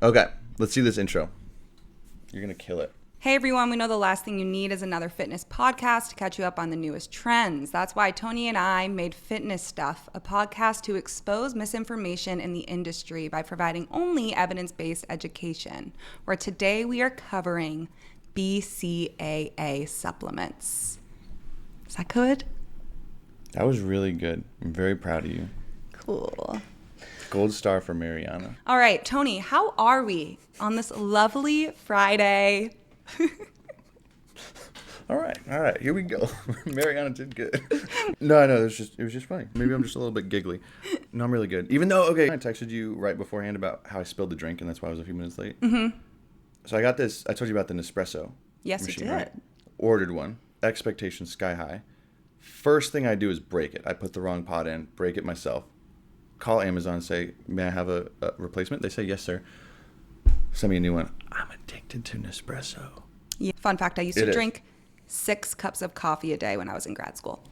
Okay, let's see this intro. You're going to kill it. Hey everyone, we know the last thing you need is another fitness podcast to catch you up on the newest trends. That's why Tony and I made Fitness Stuff, a podcast to expose misinformation in the industry by providing only evidence-based education, where today we are covering BCAA supplements. Is that good? That was really good. I'm very proud of you. Cool. Gold star for Marianna. All right, Tony, how are we on this lovely Friday? All right, here we go. Marianna did good. No, it was just funny. Maybe I'm just a little bit giggly. No, I'm really good. Even though, okay, I texted you right beforehand about how I spilled the drink, and that's why I was a few minutes late. Mm-hmm. So I got this. I told you about the Nespresso. Yes, machine, you did. Right? Ordered one. Expectations sky high. First thing I do is break it. I put the wrong pot in, break it myself. Call Amazon, say, may I have a replacement? They say, yes, sir. Send me a new one. I'm addicted to Nespresso. Yeah. Fun fact, I used to drink 6 cups of coffee a day when I was in grad school.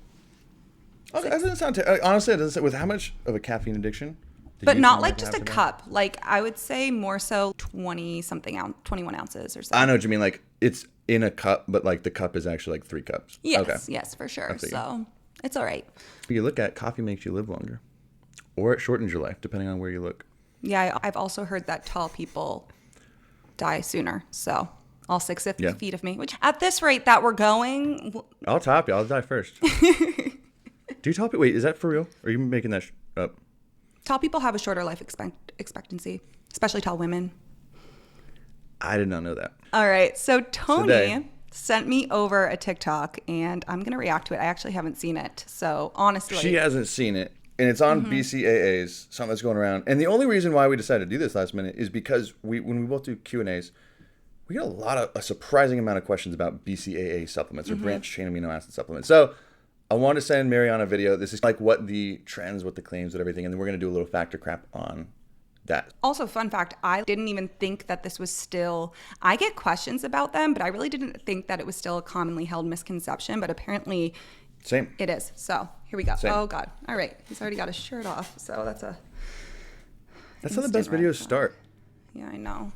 Okay, that doesn't sound honestly, it doesn't sound, with how much of a caffeine addiction? But not like just a cup. Like, I would say more so 21 ounces or so. I know what you mean. Like, it's in a cup, but like the cup is actually like 3 cups. Yes, okay. Yes, for sure. So it's all right. You look at coffee makes you live longer. Or it shortens your life, depending on where you look. Yeah, I've also heard that tall people die sooner. So all 6 feet of me, which at this rate that we're going. I'll top you. I'll die first. Do you tall people? Wait, is that for real? Or are you making that up? Tall people have a shorter life expectancy, especially tall women. I did not know that. All right. So Tony sent me over a TikTok, and I'm going to react to it. I actually haven't seen it. So honestly. She hasn't seen it. And it's on BCAA'S, something that's going around. And the only reason why we decided to do this last minute is because when we both do Q&As, we get a surprising amount of questions about BCAA supplements or branched chain amino acid supplements. So I want to send Marianna a video. This is like what the trends, what the claims, what everything. And then we're going to do a little factor crap on that. Also, fun fact, I didn't even think that this was still, I get questions about them, but I really didn't think that it was still a commonly held misconception. But apparently Same. It is. So here we go. Same. Oh God. All right. He's already got his shirt off. So that's how the best videos start. Yeah, I know.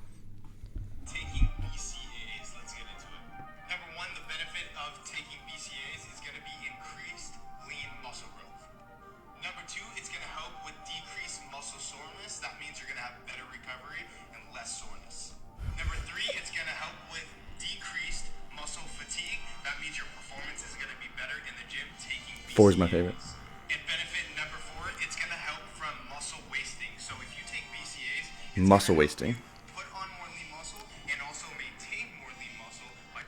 Taking BCAAs, let's get into it. Number 1, the benefit of taking BCAAs is going to be increased lean muscle growth. Number 2, it's going to help with decreased muscle soreness. That means you're going to have better recovery and less soreness. Number 3, it's going to help with decreased muscle fatigue. That means your performance is going to be better in the gym taking BCAAs. 4 is my favorite. And benefit number 4, it's going to help from muscle wasting. So if you take BCAAs, Muscle wasting. put on more lean muscle and also maintain more lean muscle by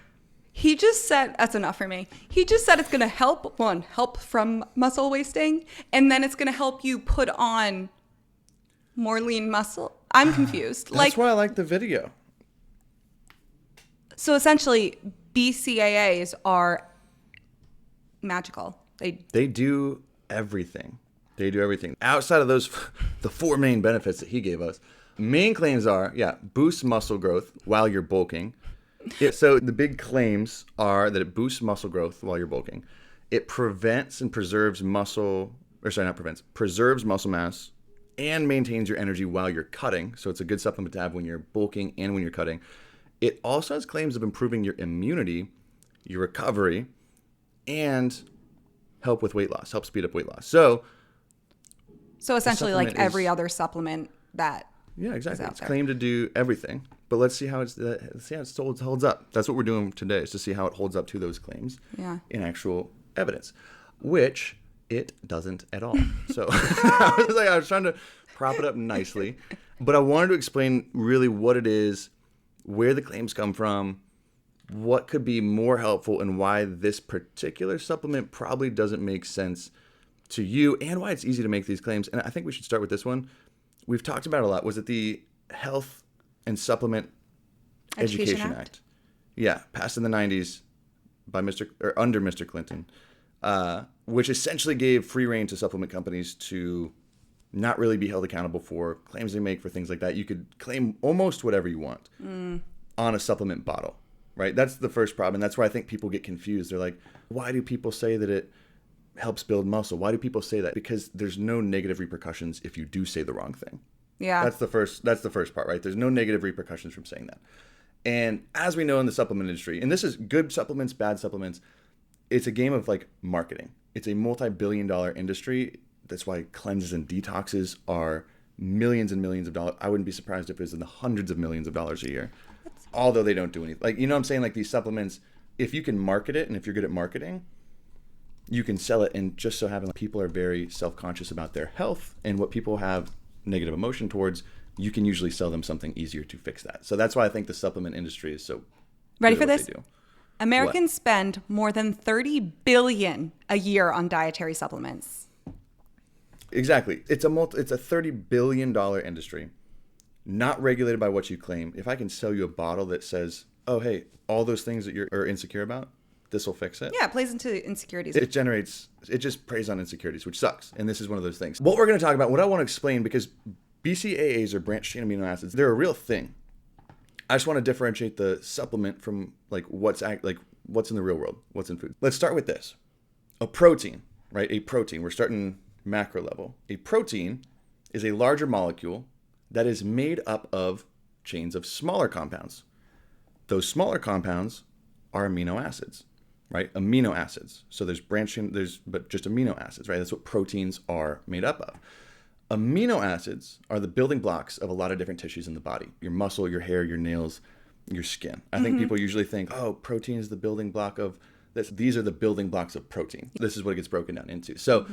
He just said, that's enough for me. He just said it's going to help from muscle wasting, and then it's going to help you put on more lean muscle. I'm confused. That's why I like the video. So essentially, BCAAs are magical. They do everything. They do everything. Outside of those, the 4 main benefits that he gave us, main claims are, boost muscle growth while you're bulking. So the big claims are that it boosts muscle growth while you're bulking. It prevents and preserves preserves muscle mass and maintains your energy while you're cutting. So it's a good supplement to have when you're bulking and when you're cutting. It also has claims of improving your immunity, your recovery, and help with weight loss, help speed up weight loss. So essentially like every other supplement that exactly. is out It's there. claimed to do everything. But let's see how it holds up. That's what we're doing today, is to see how it holds up to those claims in actual evidence, which it doesn't at all. So I was trying to prop it up nicely, but I wanted to explain really what it is, where the claims come from, what could be more helpful, and why this particular supplement probably doesn't make sense to you, and why it's easy to make these claims. And I think we should start with this one. We've talked about it a lot. Was it the Health and Supplement Education Act? Yeah, passed in the 90s by under Mr. Clinton, which essentially gave free rein to supplement companies to not really be held accountable for claims they make for things like that. You could claim almost whatever you want on a supplement bottle, right? That's the first problem. And that's where I think people get confused. They're like, why do people say that it helps build muscle? Why do people say that? Because there's no negative repercussions if you do say the wrong thing. Yeah. That's the first part, right? There's no negative repercussions from saying that. And as we know in the supplement industry, and this is good supplements, bad supplements, it's a game of like marketing. It's a multi-billion-dollar industry. That's why cleanses and detoxes are millions and millions of dollars. I wouldn't be surprised if it was in the hundreds of millions of dollars a year. Although they don't do anything. Like, you know what I'm saying? Like these supplements, if you can market it and if you're good at marketing, you can sell it. And just so happens people are very self-conscious about their health and what people have negative emotion towards, you can usually sell them something easier to fix that. So that's why I think the supplement industry is so ready for this. Americans spend more than $30 billion a year on dietary supplements. Exactly. It's a $30 billion industry, not regulated by what you claim. If I can sell you a bottle that says, oh, hey, all those things that you're insecure about, this will fix it. Yeah, it plays into insecurities. It just preys on insecurities, which sucks. And this is one of those things. What we're going to talk about, what I want to explain, because BCAAs, or branched chain amino acids, they're a real thing. I just want to differentiate the supplement from like what's in the real world, what's in food. Let's start with this. A protein, right? A protein. We're starting macro level. A protein is a larger molecule that is made up of chains of smaller compounds. Those smaller compounds are amino acids, right? Amino acids. So there's but just amino acids, right? That's what proteins are made up of. Amino acids are the building blocks of a lot of different tissues in the body. Your muscle, your hair, your nails, your skin. I think people usually think, oh, protein is the building block of this. These are the building blocks of protein. This is what it gets broken down into. So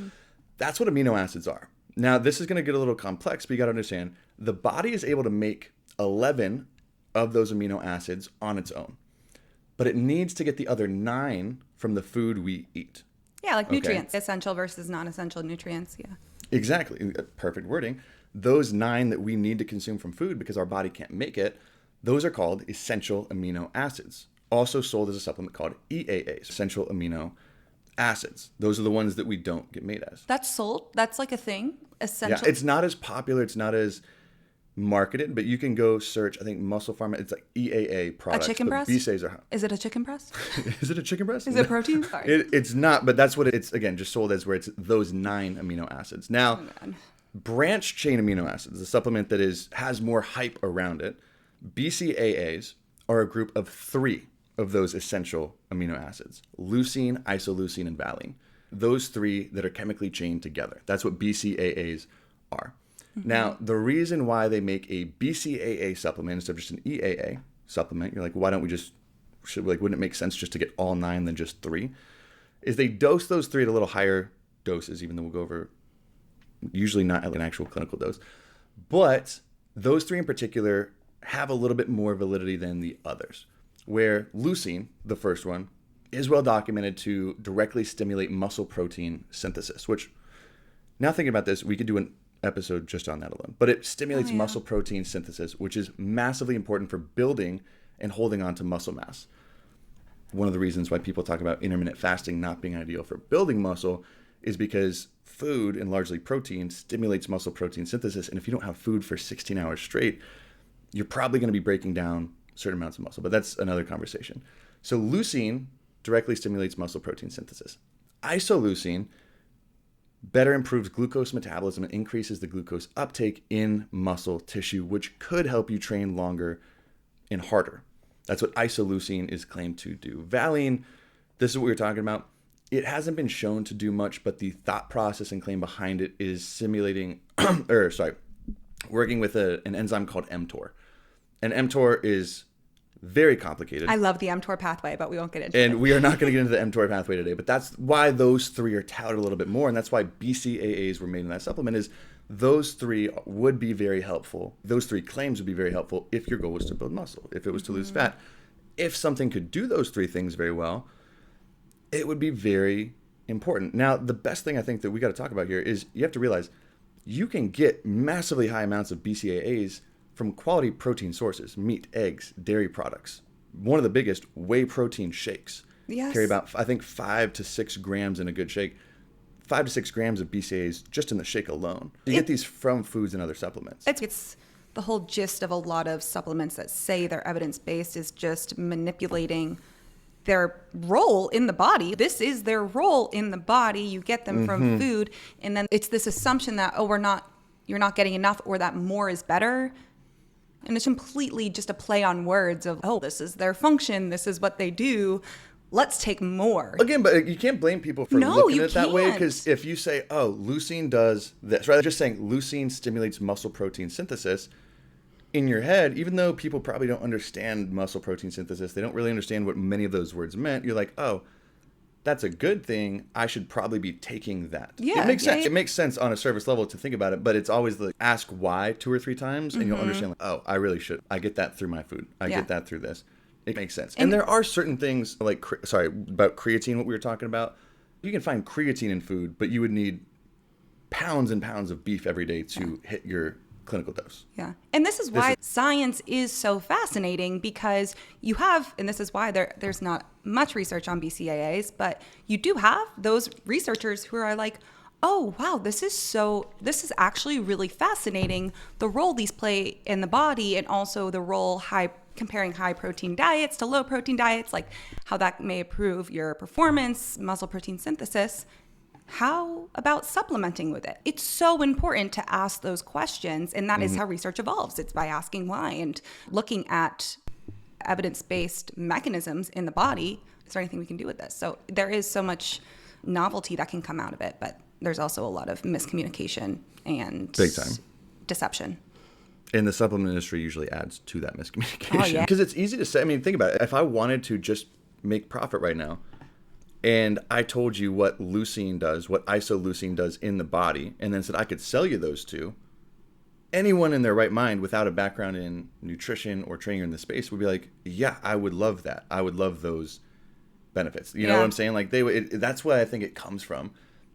that's what amino acids are. Now, this is going to get a little complex, but you got to understand the body is able to make 11 of those amino acids on its own, but it needs to get the other 9 from the food we eat. Yeah, like nutrients, essential versus non-essential nutrients. Yeah. Exactly. Perfect wording. Those 9 that we need to consume from food because our body can't make it, those are called essential amino acids, also sold as a supplement called EAAs, essential amino acids. Those are the ones that we don't get made as. That's sold? That's like a thing? Essential? Yeah, it's not as popular. It's not as marketed, but you can go search, I think Muscle Pharma, it's like EAA products. A chicken breast? BCAA's are... Is it a chicken breast? Is it a chicken breast? Is it protein? Sorry. It's not, but that's what it's, again, just sold as, where it's those 9 amino acids. Now, branched chain amino acids, a supplement that has more hype around it. BCAAs are a group of 3 of those essential amino acids: leucine, isoleucine, and valine. Those 3 that are chemically chained together. That's what BCAAs are. Now, the reason why they make a BCAA supplement instead of just an EAA supplement, you're like, why don't we wouldn't it make sense just to get all 9 than just 3? Is they dose those 3 at a little higher doses, even though we'll go over, usually not at an actual clinical dose. But those 3 in particular have a little bit more validity than the others, where leucine, the first one, is well documented to directly stimulate muscle protein synthesis, which, now thinking about this, we could do an episode just on that alone. But it stimulates muscle protein synthesis, which is massively important for building and holding on to muscle mass. One of the reasons why people talk about intermittent fasting not being ideal for building muscle is because food, and largely protein, stimulates muscle protein synthesis. And if you don't have food for 16 hours straight, you're probably going to be breaking down certain amounts of muscle. But that's another conversation. So leucine directly stimulates muscle protein synthesis. Isoleucine better improves glucose metabolism and increases the glucose uptake in muscle tissue, which could help you train longer and harder. That's what isoleucine is claimed to do. Valine, this is what we were talking about. It hasn't been shown to do much, but the thought process and claim behind it is working with an enzyme called mTOR. And mTOR is very complicated. I love the mTOR pathway, but we won't get into it. And we are not going to get into the mTOR pathway today, but that's why those 3 are touted a little bit more. And that's why BCAAs were made in that supplement, is those 3 would be very helpful. Those 3 claims would be very helpful if your goal was to build muscle, if it was to lose fat. If something could do those 3 things very well, it would be very important. Now, the best thing I think that we got to talk about here is you have to realize you can get massively high amounts of BCAAs from quality protein sources: meat, eggs, dairy products. One of the biggest, whey protein shakes. Yes. Carry about, I think, 5 to 6 grams in a good shake. 5 to 6 grams of BCAAs just in the shake alone. You get these from foods and other supplements. It's the whole gist of a lot of supplements that say they're evidence-based is just manipulating their role in the body. This is their role in the body. You get them from food. And then it's this assumption that, we're not you're not getting enough or that more is better. And it's completely just a play on words of, oh, this is their function. This is what they do. Let's take more. Again, but you can't blame people for looking at it that way, because if you say, oh, leucine does this, rather than just saying leucine stimulates muscle protein synthesis, in your head, even though people probably don't understand muscle protein synthesis, they don't really understand what many of those words meant, you're like, oh, that's a good thing. I should probably be taking that. Yeah, it makes sense. It makes sense on a surface level to think about it, but it's always like ask why 2 or 3 times, and you'll understand, like, oh, I really should. I get that through my food. I get that through this. It makes sense. And there are certain things like, about creatine, what we were talking about. You can find creatine in food, but you would need pounds and pounds of beef every day to hit your clinical dose. Yeah. And this is why science is so fascinating, because you have, and this is why there's not much research on BCAAs, but you do have those researchers who are like, oh, wow, this is actually really fascinating, the role these play in the body, and also the role comparing high protein diets to low protein diets, like how that may improve your performance, muscle protein synthesis. How about supplementing with it? It's so important to ask those questions, and that is how research evolves. It's by asking why and looking at evidence-based mechanisms in the body. Is there anything we can do with this? So there is so much novelty that can come out of it, but there's also a lot of miscommunication and big time deception. And the supplement industry usually adds to that miscommunication. Because it's easy to say. I mean, think about it. If I wanted to just make profit right now, and I told you what leucine does, what isoleucine does in the body, and then said I could sell you those two, anyone in their right mind without a background in nutrition or training in the space would be like, yeah, I would love that. I would love those benefits. You know what I'm saying? Like that's what I think it comes from,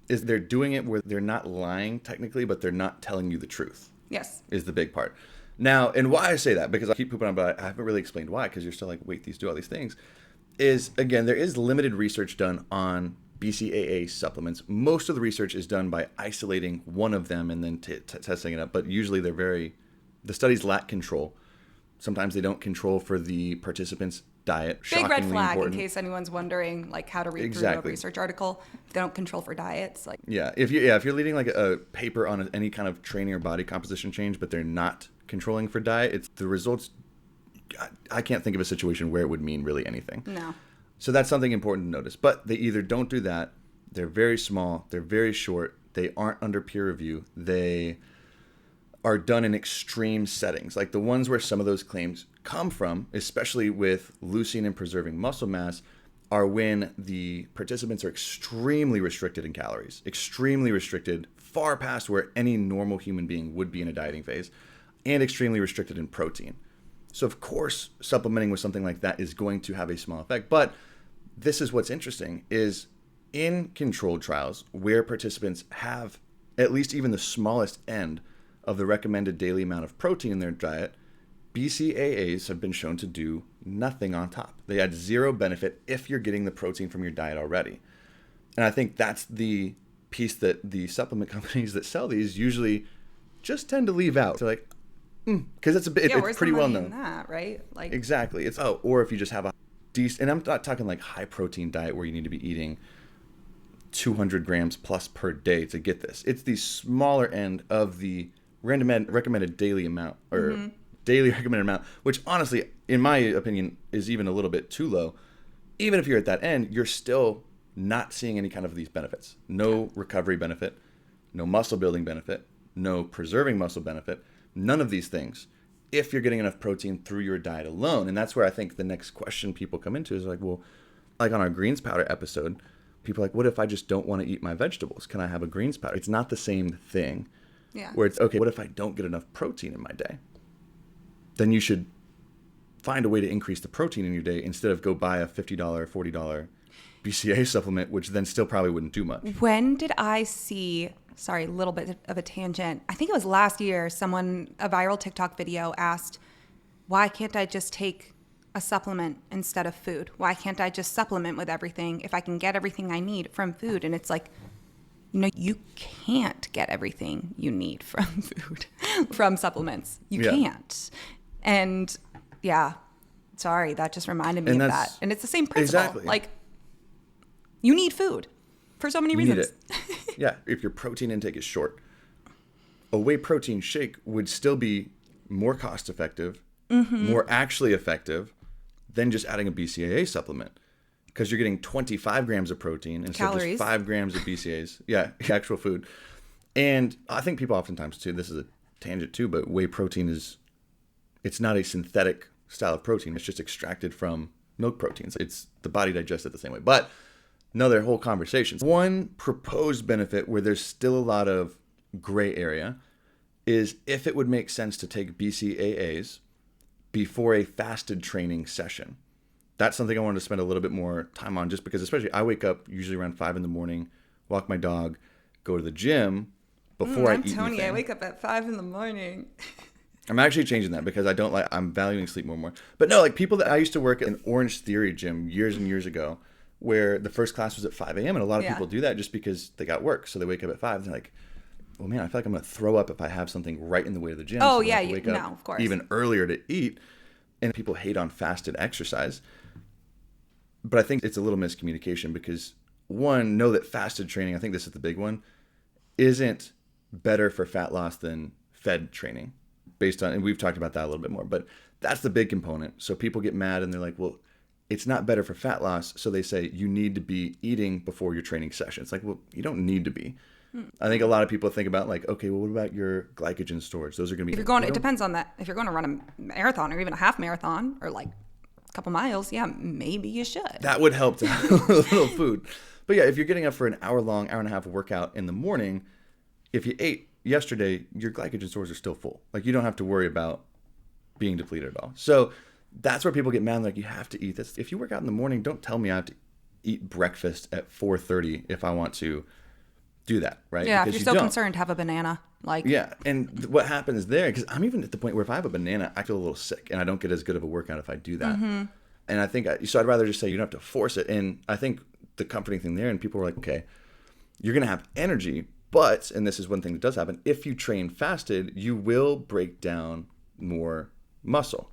is they're doing it where they're not lying technically, but they're not telling you the truth. Yes. Is the big part. Now, and why I say that, because I keep pooping on, but I haven't really explained why, because you're still like, wait, these do all these things, is, again, there is limited research done on BCAA supplements. Most of the research is done by isolating one of them and then testing it up, but usually the studies lack control. Sometimes they don't control for the participants' diet. Big red flag in case anyone's wondering, like, how to read through a research article. If they don't control for diets, like if you're leading like a paper on any kind of training or body composition change, but they're not controlling for diet, it's the results. I can't think of a situation where it would mean really anything. No. So that's something important to notice. But they either don't do that, they're very small, they're very short, they aren't under peer review, they are done in extreme settings. Like the ones where some of those claims come from, especially with leucine and preserving muscle mass, are when the participants are extremely restricted in calories, extremely restricted, far past where any normal human being would be in a dieting phase, and extremely restricted in protein. So of course, supplementing with something like that is going to have a small effect. But this is what's interesting, is in controlled trials where participants have at least even the smallest end of the recommended daily amount of protein in their diet, BCAAs have been shown to do nothing on top. They add zero benefit if you're getting the protein from your diet already. And I think that's the piece that the supplement companies that sell these usually just tend to leave out. They're like, because it's pretty well known. That, right? Like exactly. Or if you just have a decent, and I'm not talking like high protein diet where you need to be eating 200 grams plus per day to get this. It's the smaller end of the recommended daily amount, or daily recommended amount, which honestly, in my opinion, is even a little bit too low. Even if you're at that end, you're still not seeing any kind of these benefits. No recovery benefit, no muscle building benefit, no preserving muscle benefit. None of these things if you're getting enough protein through your diet alone. And that's where I think the next question people come into is like, well, like on our greens powder episode, people are like, what if I just don't want to eat my vegetables? Can I have a greens powder? It's not the same thing. Yeah. Where it's, okay, what if I don't get enough protein in my day? Then you should find a way to increase the protein in your day instead of go buy a $50, $40 BCAA supplement, which then still probably wouldn't do much. When did I see, sorry, a little bit of a tangent. I think it was last year, a viral TikTok video asked, why can't I just take a supplement instead of food? Why can't I just supplement with everything if I can get everything I need from food? And it's like, no, you can't get everything you need from food, from supplements. You can't. And sorry, that just reminded me of that. And it's the same principle. Exactly. Like, you need food for so many reasons. Yeah, if your protein intake is short, a whey protein shake would still be more cost effective, more actually effective than just adding a BCAA supplement, because you're getting 25 grams of protein instead of just 5 grams of BCAAs. Yeah, actual food. And I think people oftentimes too, this is a tangent too, but whey protein it's not a synthetic style of protein. It's just extracted from milk proteins. It's the body digests it the same way. But no, they're whole conversations. One proposed benefit where there's still a lot of gray area is if it would make sense to take BCAAs before a fasted training session. That's something I wanted to spend a little bit more time on, just because especially I wake up usually around 5 in the morning, walk my dog, go to the gym before I eat Tony, anything. I wake up at 5 in the morning. I'm actually changing that because I'm valuing sleep more and more. But no, like people that I used to work at an Orange Theory gym years and years ago, where the first class was at 5 a.m. and a lot of people do that just because they got work. So they wake up at 5 and they're like, well, man, I feel like I'm going to throw up if I have something right in the way to the gym. Oh, so yeah. wake up of course. even earlier to eat. And people hate on fasted exercise. But I think it's a little miscommunication because, one, know that fasted training, I think this is the big one, isn't better for fat loss than fed training, based on, and we've talked about that a little bit more, but that's the big component. So people get mad and they're like, well, it's not better for fat loss. So they say you need to be eating before your training session. It's like, well, you don't need to be. I think a lot of people think about like, okay, well, what about your glycogen storage? Those are going to be. If you're going, it depends on that. If you're going to run a marathon or even a half marathon or like a couple miles, yeah, maybe you should. That would help to have a little food. But yeah, if you're getting up for an hour and a half workout in the morning, if you ate yesterday, your glycogen stores are still full. Like you don't have to worry about being depleted at all. So that's where people get mad. Like you have to eat this. If you work out in the morning, don't tell me I have to eat breakfast at 4:30 if I want to do that, right? Yeah, because if you're so concerned, have a banana. Yeah, and what happens there, because I'm even at the point where if I have a banana, I feel a little sick and I don't get as good of a workout if I do that. And I think, so I'd rather just say you don't have to force it. And I think the comforting thing there, and people were like, okay, you're going to have energy, but, and this is one thing that does happen, if you train fasted, you will break down more muscle.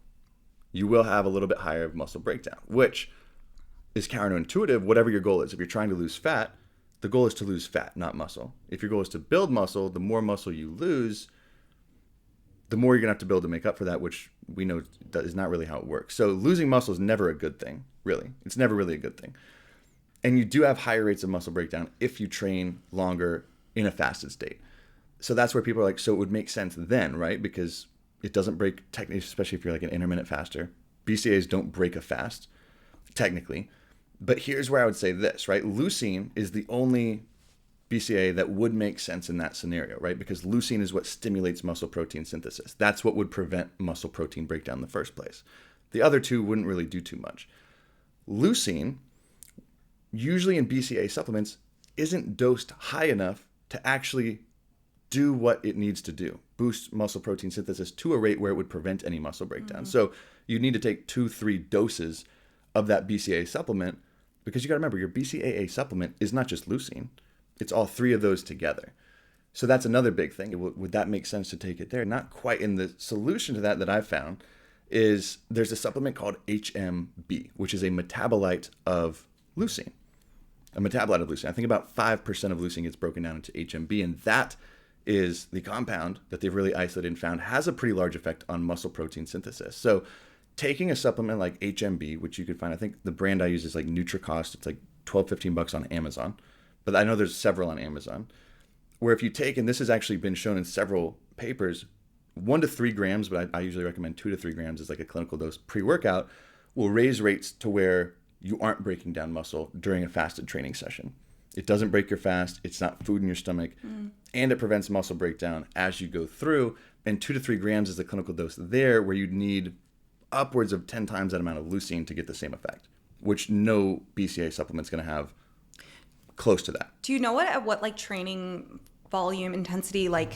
You will have a little bit higher muscle breakdown, which is counterintuitive, whatever your goal is. If you're trying to lose fat, the goal is to lose fat, not muscle. If your goal is to build muscle, the more muscle you lose, the more you're going to have to build to make up for that, which we know that is not really how it works. So losing muscle is never a good thing, really. It's never really a good thing. And you do have higher rates of muscle breakdown if you train longer in a fasted state. So that's where people are like, so it would make sense then, right? Because it doesn't break, technically, especially if you're like an intermittent faster. BCAAs don't break a fast, technically. But here's where I would say this, right? Leucine is the only BCAA that would make sense in that scenario, right? Because leucine is what stimulates muscle protein synthesis. That's what would prevent muscle protein breakdown in the first place. The other two wouldn't really do too much. Leucine, usually in BCAA supplements, isn't dosed high enough to actually do what it needs to do, boost muscle protein synthesis to a rate where it would prevent any muscle breakdown. So you need to take 2-3 doses of that BCAA supplement, because you got to remember, your BCAA supplement is not just leucine. It's all three of those together. So that's another big thing. Would that make sense to take it there? Not quite. And the solution to that I've found is there's a supplement called HMB, which is a metabolite of leucine. A metabolite of leucine. I think about 5% of leucine gets broken down into HMB, and that is the compound that they've really isolated and found has a pretty large effect on muscle protein synthesis. So taking a supplement like HMB, which you could find, I think the brand I use is like NutriCost. It's like $12-15 on Amazon, but I know there's several on Amazon, where if you take, and this has actually been shown in several papers, 1 to 3 grams, but I usually recommend 2 to 3 grams as like a clinical dose pre-workout, will raise rates to where you aren't breaking down muscle during a fasted training session. It doesn't break your fast. It's not food in your stomach. And it prevents muscle breakdown as you go through. And 2 to 3 grams is the clinical dose there, where you'd need upwards of 10 times that amount of leucine to get the same effect, which no BCAA supplement's going to have close to that. Do you know what like training volume intensity, like,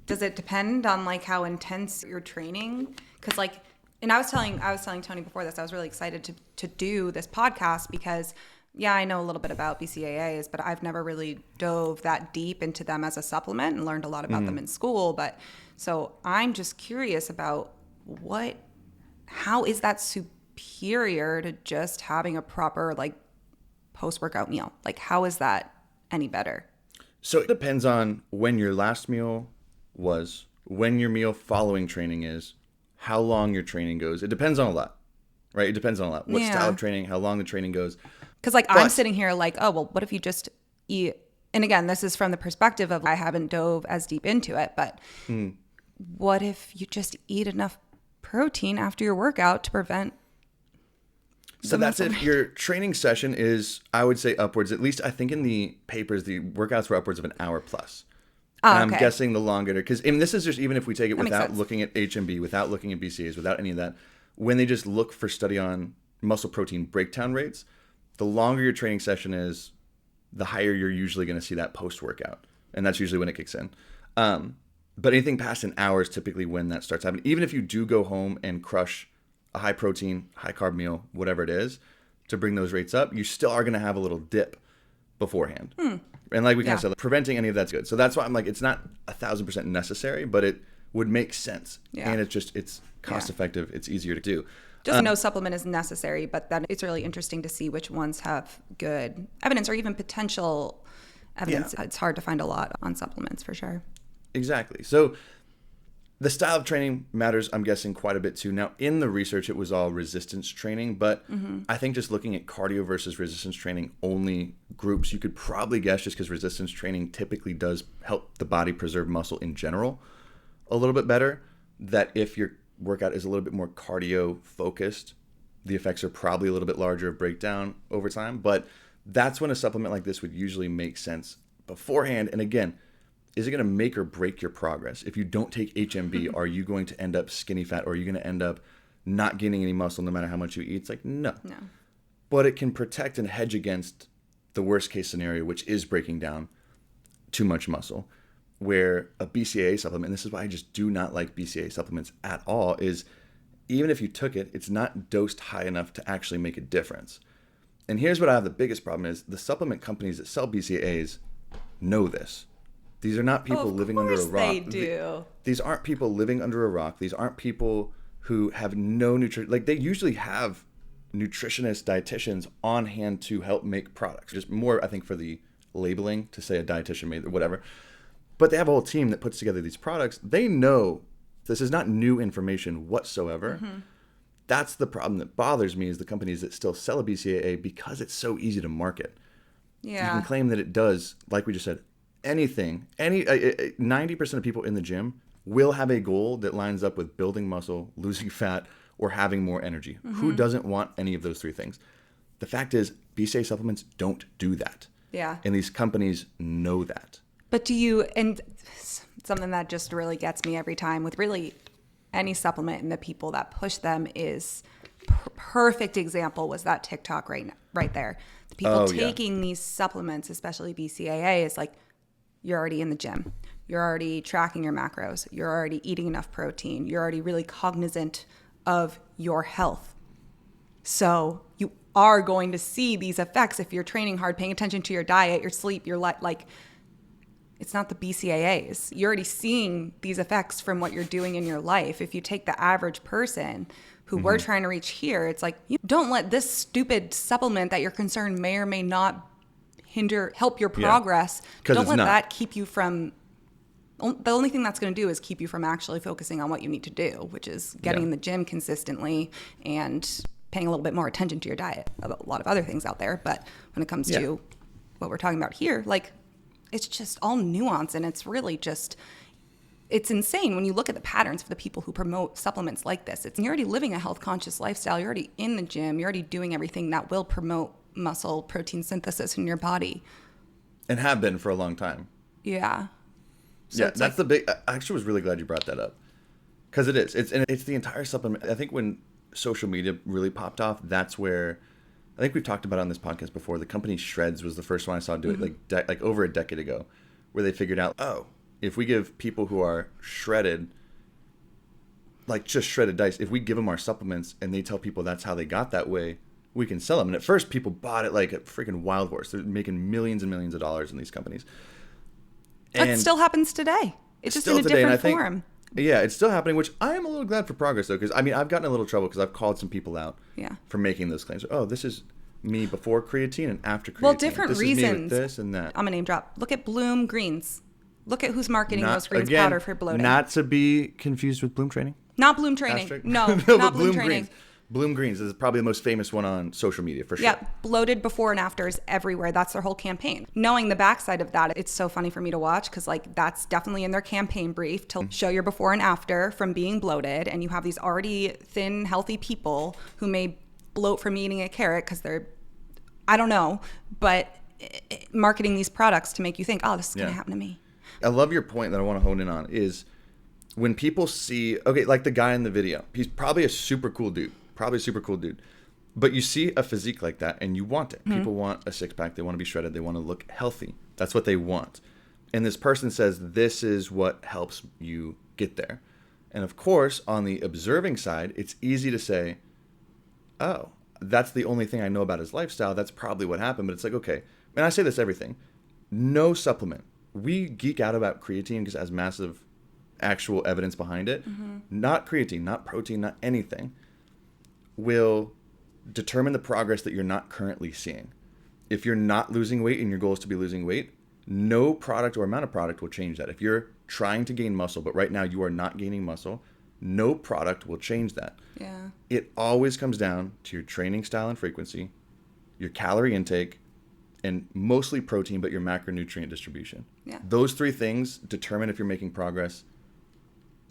does it depend on like how intense you're training? Because like, and I was telling Tony before this, I was really excited to do this podcast because, yeah, I know a little bit about BCAAs, but I've never really dove that deep into them as a supplement and learned a lot about them in school. But so I'm just curious about how is that superior to just having a proper like post-workout meal? Like, how is that any better? So it depends on when your last meal was when your meal following training is, how long your training goes. It depends on a lot, right? It depends on a lot. What style of training, how long the training goes. Because like I'm sitting here like, oh, well, what if you just eat? And again, this is from the perspective of I haven't dove as deep into it, but what if you just eat enough protein after your workout to prevent? So that's it. Your training session is, I would say, upwards. At least I think in the papers, the workouts were upwards of an hour plus. Oh, and I'm guessing the longer, because this is just even if we take it that without looking at HMB, without looking at BCAAs, without any of that, when they just look for study on muscle protein breakdown rates, the longer your training session is, the higher you're usually going to see that post-workout. And that's usually when it kicks in. But anything past an hour is typically when that starts happening. Even if you do go home and crush a high protein, high carb meal, whatever it is, to bring those rates up, you still are going to have a little dip beforehand. And like we kind of said, preventing any of that's good. So that's why I'm like, it's not 1,000% necessary, but it would make sense. And it's cost effective. It's easier to do. Just no supplement is necessary, but then it's really interesting to see which ones have good evidence or even potential evidence. It's hard to find a lot on supplements for sure. Exactly. So the style of training matters, I'm guessing, quite a bit too. Now, in the research, it was all resistance training, but I think just looking at cardio versus resistance training only groups, you could probably guess, just because resistance training typically does help the body preserve muscle in general a little bit better, that if your workout is a little bit more cardio focused, the effects are probably a little bit larger of breakdown over time. But that's when a supplement like this would usually make sense beforehand. And again, is it going to make or break your progress? If you don't take HMB, are you going to end up skinny fat, or are you going to end up not gaining any muscle no matter how much you eat? It's like, no. But it can protect and hedge against the worst case scenario, which is breaking down too much muscle. Where a BCAA supplement, and this is why I just do not like BCAA supplements at all, is even if you took it, it's not dosed high enough to actually make a difference. And here's what I have the biggest problem is, the supplement companies that sell BCAAs know this. These are not people living under a rock. They do. These aren't people living under a rock. These aren't people who have no nutrition. Like, they usually have nutritionists, dietitians on hand to help make products. Just more, I think, for the labeling to say a dietitian made or whatever. But they have a whole team that puts together these products. They know this is not new information whatsoever. That's the problem that bothers me, is the companies that still sell a BCAA, because it's so easy to market. You can claim that it does, like we just said, anything. 90% of people in the gym will have a goal that lines up with building muscle, losing fat, or having more energy. Who doesn't want any of those three things? The fact is, BCAA supplements don't do that. And these companies know that. But do you, and something that just really gets me every time with really any supplement and the people that push them is perfect example was that TikTok right there. The people taking these supplements, especially BCAA, is like, you're already in the gym. You're already tracking your macros. You're already eating enough protein. You're already really cognizant of your health. So you are going to see these effects if you're training hard, paying attention to your diet, your sleep, your like. It's not the BCAAs. You're already seeing these effects from what you're doing in your life. If you take the average person who we're trying to reach here, it's like, you don't let this stupid supplement that you're concerned may or may not help your progress. Don't let that keep you from, the only thing that's going to do is keep you from actually focusing on what you need to do, which is getting in the gym consistently and paying a little bit more attention to your diet. A lot of other things out there. But when it comes to what we're talking about here, like, it's just all nuance, and it's really just, it's insane when you look at the patterns for the people who promote supplements like this. You're already living a health conscious lifestyle. You're already in the gym. You're already doing everything that will promote muscle protein synthesis in your body. And have been for a long time. So that's like, the big, I actually was really glad you brought that up. Because it is. It's the entire supplement. I think when social media really popped off, that's where, I think we've talked about it on this podcast before, the company Shreds was the first one I saw do it like over a decade ago, where they figured out, if we give people who are shredded, like just shredded dice, if we give them our supplements and they tell people that's how they got that way, we can sell them. And at first people bought it like a freaking wild horse. They're making millions and millions of dollars in these companies. And it still happens today. It's just in a different form. Yeah, it's still happening, which I am a little glad for progress, though, because, I mean, I've gotten a little trouble because I've called some people out for making those claims. Oh, this is me before creatine and after creatine. Well, different this reasons. Is me with this and that. I'm going to name drop. Look at Bloom Greens. Look at who's marketing those greens powder for bloating. Not to be confused with Bloom Training. Not Bloom Training. Asterisk. No, No, not but Bloom Training. Greens. Bloom Greens is probably the most famous one on social media for sure. Yeah, bloated before and afters everywhere. That's their whole campaign. Knowing the backside of that, it's so funny for me to watch because like that's definitely in their campaign brief to show your before and after from being bloated. And you have these already thin, healthy people who may bloat from eating a carrot because they're, I don't know, but marketing these products to make you think, oh, this is going to happen to me. I love your point that I want to hone in on is when people see, okay, like the guy in the video, he's probably a super cool dude. But you see a physique like that and you want it. People want a six pack. They want to be shredded. They want to look healthy. That's what they want. And this person says, this is what helps you get there. And of course, on the observing side, it's easy to say, oh, that's the only thing I know about his lifestyle. That's probably what happened. But it's like, okay. And I say this, everything. No supplement. We geek out about creatine because it has massive actual evidence behind it. Not creatine, not protein, not anything will determine the progress that you're not currently seeing. If you're not losing weight and your goal is to be losing weight, no product or amount of product will change that. If you're trying to gain muscle, but right now you are not gaining muscle, no product will change that. Yeah. It always comes down to your training style and frequency, your calorie intake, and mostly protein, but your macronutrient distribution. Yeah. Those three things determine if you're making progress.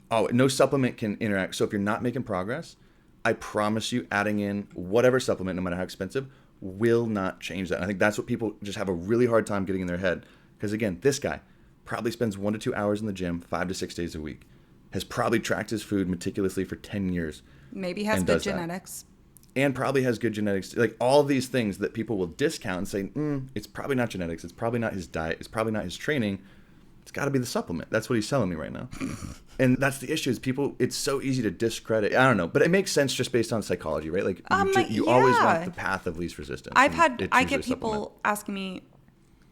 Oh, no supplement can interact. So if you're not making progress, I promise you adding in whatever supplement, no matter how expensive, will not change that. And I think that's what people just have a really hard time getting in their head. Because again, this guy probably spends 1 to 2 hours in the gym 5 to 6 days a week, has probably tracked his food meticulously for 10 years. Maybe has good genetics. And probably has good genetics. Like all of these things that people will discount and say, it's probably not genetics. It's probably not his diet. It's probably not his training. It's got to be the supplement. That's what he's selling me right now. And that's the issue is people, it's so easy to discredit. I don't know, but it makes sense just based on psychology, right? Like you always want the path of least resistance. I get people asking me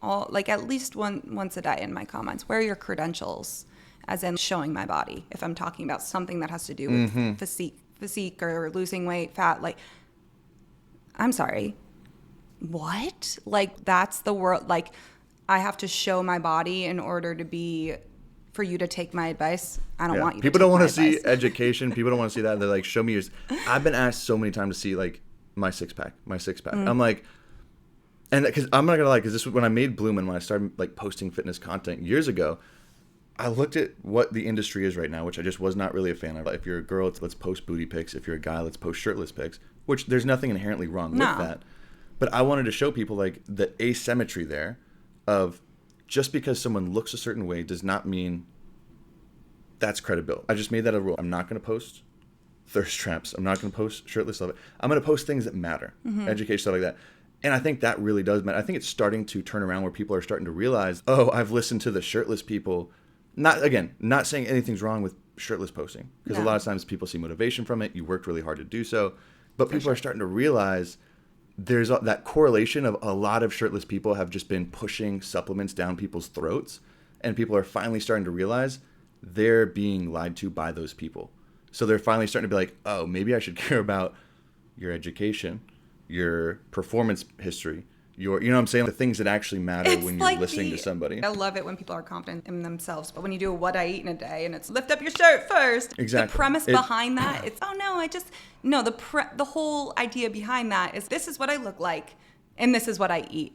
at least once a day in my comments, where are your credentials? As in showing my body. If I'm talking about something that has to do with physique or losing weight, fat, like, I'm sorry. What? Like, that's the world. Like, I have to show my body in order for you to take my advice. I don't want you to People don't want to see education. People don't want to see that. They're like, show me yours. I've been asked so many times to see like my six pack. I'm like, and because I'm not going to lie, because this was when I made Bloom and when I started like posting fitness content years ago, I looked at what the industry is right now, which I just was not really a fan of. If you're a girl, let's post booty pics. If you're a guy, let's post shirtless pics, which there's nothing inherently wrong with that. But I wanted to show people like the asymmetry there of just because someone looks a certain way does not mean that's credibility. I just made that a rule. I'm not going to post thirst traps. I'm not going to post shirtless stuff. I'm going to post things that matter, education, stuff like that. And I think that really does matter. I think it's starting to turn around where people are starting to realize, oh, I've listened to the shirtless people. Not saying anything's wrong with shirtless posting, because a lot of times people see motivation from it. You worked really hard to do so. But people are starting to realize there's that correlation of a lot of shirtless people have just been pushing supplements down people's throats. And people are finally starting to realize they're being lied to by those people. So they're finally starting to be like, oh, maybe I should care about your education, your performance history, you know what I'm saying? The things that actually matter when you're listening to somebody. I love it when people are confident in themselves, but when you do what I eat in a day and it's lift up your shirt first. Exactly. The premise behind that, it's, the whole idea behind that is this is what I look like and this is what I eat.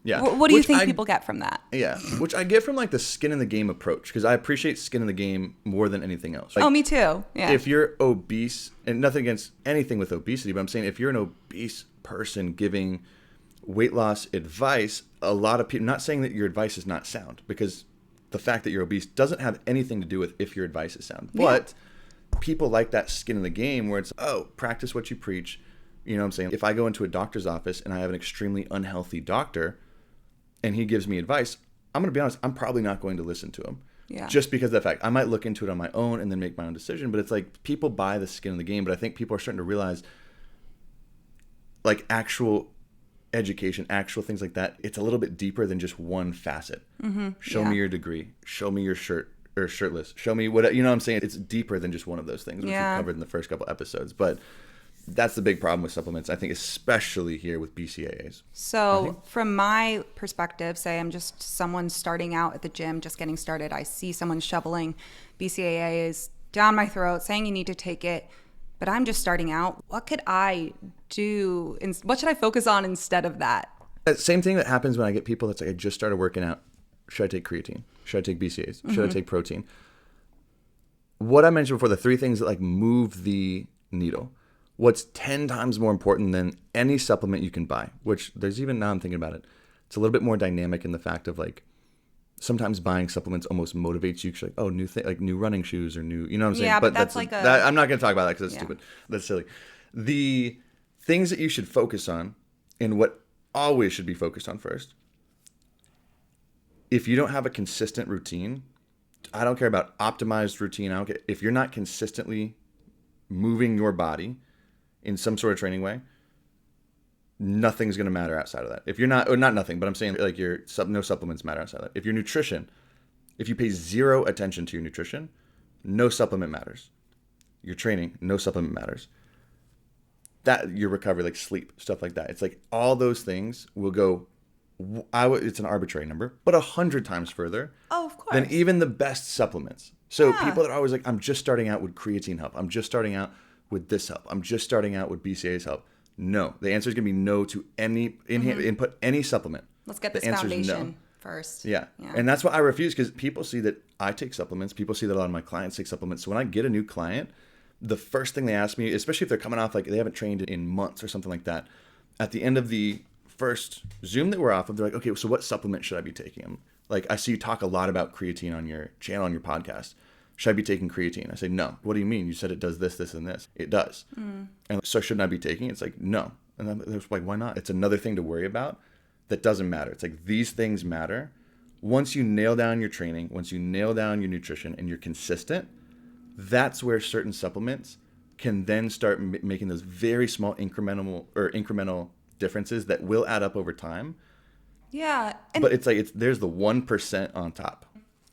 Yeah. What do you think people get from that? Yeah. Which I get from like the skin in the game approach, because I appreciate skin in the game more than anything else. Like, me too. Yeah. If you're obese, and nothing against anything with obesity, but I'm saying if you're an obese person giving weight loss advice, a lot of people, not saying that your advice is not sound, because the fact that you're obese doesn't have anything to do with if your advice is sound. Yeah. But people like that skin in the game where it's, practice what you preach. You know what I'm saying? If I go into a doctor's office and I have an extremely unhealthy doctor and he gives me advice, I'm going to be honest, I'm probably not going to listen to him. Yeah. Just because of the fact. I might look into it on my own and then make my own decision. But it's like people buy the skin in the game. But I think people are starting to realize like actual education, actual things like that, it's a little bit deeper than just one facet. Show me your degree. Show me your shirt or shirtless. Show me what, you know what I'm saying? It's deeper than just one of those things, which we covered in the first couple episodes. But that's the big problem with supplements, I think, especially here with BCAAs. So from my perspective, say I'm just someone starting out at the gym, just getting started. I see someone shoveling BCAAs down my throat, saying you need to take it, but I'm just starting out. What could I do? What should I focus on instead of that? Same thing that happens when I get people that's like, I just started working out. Should I take creatine? Should I take BCAAs? Should I take protein? What I mentioned before, the 3 things that like move the needle. What's 10 times more important than any supplement you can buy, which there's even, now I'm thinking about it, it's a little bit more dynamic in the fact of like, sometimes buying supplements almost motivates you. Like, oh, new thing, like new running shoes or new, you know what I'm saying? Yeah, but that's like I'm not going to talk about that because that's stupid. That's silly. The things that you should focus on and what always should be focused on first. If you don't have a consistent routine, I don't care about optimized routine. I don't care if you're not consistently moving your body in some sort of training way, nothing's going to matter outside of that. If you're not, or not nothing, but I'm saying like no supplements matter outside of that. If your nutrition, if you pay zero attention to your nutrition, no supplement matters. Your training, no supplement matters. That your recovery, like sleep, stuff like that. It's like all those things will go, it's an arbitrary number, but 100 times further of course, than even the best supplements. So people that are always like, I'm just starting out with creatine help. I'm just starting out with this help. I'm just starting out with BCAA's help. No, the answer is going to be no to any input, any supplement. Let's get this foundation first. Yeah. And that's why I refuse, because people see that I take supplements. People see that a lot of my clients take supplements. So when I get a new client, the first thing they ask me, especially if they're coming off like they haven't trained in months or something like that, at the end of the first Zoom that we're off of, they're like, okay, so what supplement should I be taking? Like, I see you talk a lot about creatine on your channel, on your podcast. Should I be taking creatine? I say, no. What do you mean? You said it does this, this, and this. It does. And so shouldn't I be taking it? It's like, no. And then they're like, why not? It's another thing to worry about that doesn't matter. It's like, these things matter. Once you nail down your training, once you nail down your nutrition and you're consistent, that's where certain supplements can then start making those very small incremental differences that will add up over time. Yeah. But it's like, there's the 1% on top.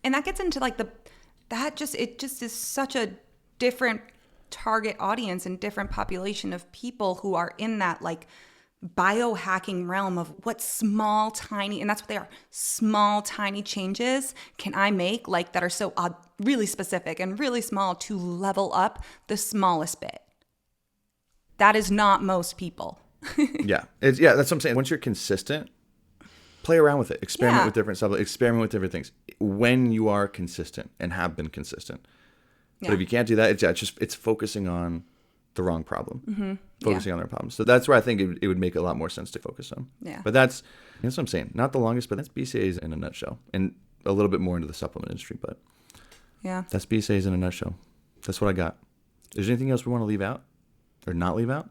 And that gets into like it just is such a different target audience and different population of people who are in that like biohacking realm of what small, tiny, and that's what they are, small, tiny changes can I make like that are so really specific and really small to level up the smallest bit. That is not most people. Yeah, that's what I'm saying. Once you're consistent, play around with it. Experiment with different supplements. Experiment with different things. When you are consistent and have been consistent. But if you can't do that, it's focusing on the wrong problem. Focusing on their problem. So that's where I think it would make a lot more sense to focus on. Yeah. But that's what I'm saying. Not the longest, but that's BCAA's in a nutshell. And a little bit more into the supplement industry, but that's BCAA's in a nutshell. That's what I got. Is there anything else we want to leave out or not leave out?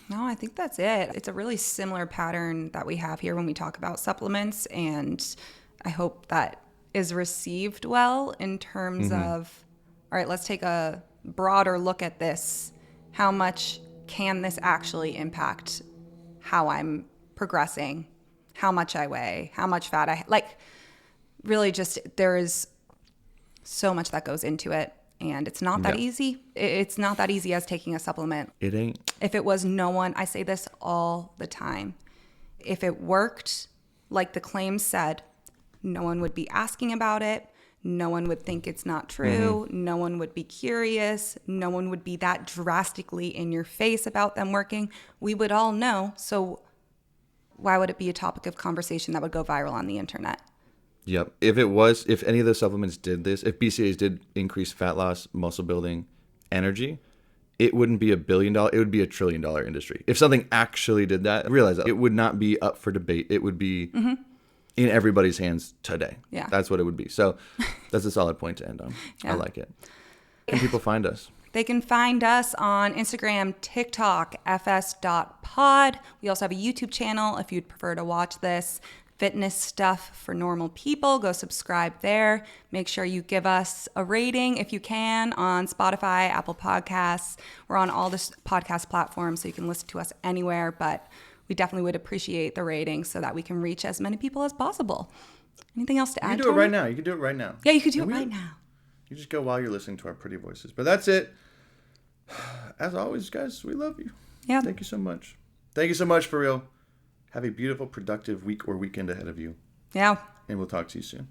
No, I think that's it. It's a really similar pattern that we have here when we talk about supplements, and I hope that is received well in terms of, all right, let's take a broader look at this. How much can this actually impact how I'm progressing, how much I weigh, how much fat I like? Really, just there is so much that goes into it. And it's not that easy. It's not that easy as taking a supplement. It ain't. If it was I say this all the time, if it worked like the claim said, no one would be asking about it. No one would think it's not true. No one would be curious. No one would be that drastically in your face about them working. We would all know. So why would it be a topic of conversation that would go viral on the internet? Yep. If any of those supplements did this, if BCAAs did increase fat loss, muscle building, energy, it wouldn't be $1 billion. It would be $1 trillion industry. If something actually did that, realize that it would not be up for debate. It would be in everybody's hands today. Yeah. That's what it would be. So that's a solid point to end on. I like it. Where can people find us? They can find us on Instagram, TikTok, fs.pod. We also have a YouTube channel if you'd prefer to watch this. Fitness stuff for normal people. Go subscribe there. Make sure you give us a rating if you can on Spotify, Apple Podcasts. We're on all the podcast platforms, so you can listen to us anywhere, but we definitely would appreciate the rating so that we can reach as many people as possible. Anything else to add? You can do it right now. You can do it right now. Yeah, you could do it right now. You just go while you're listening to our pretty voices. But that's it. As always, guys, we love you. Yeah. Thank you so much. Thank you so much, for real. Have a beautiful, productive week or weekend ahead of you. Yeah. And we'll talk to you soon.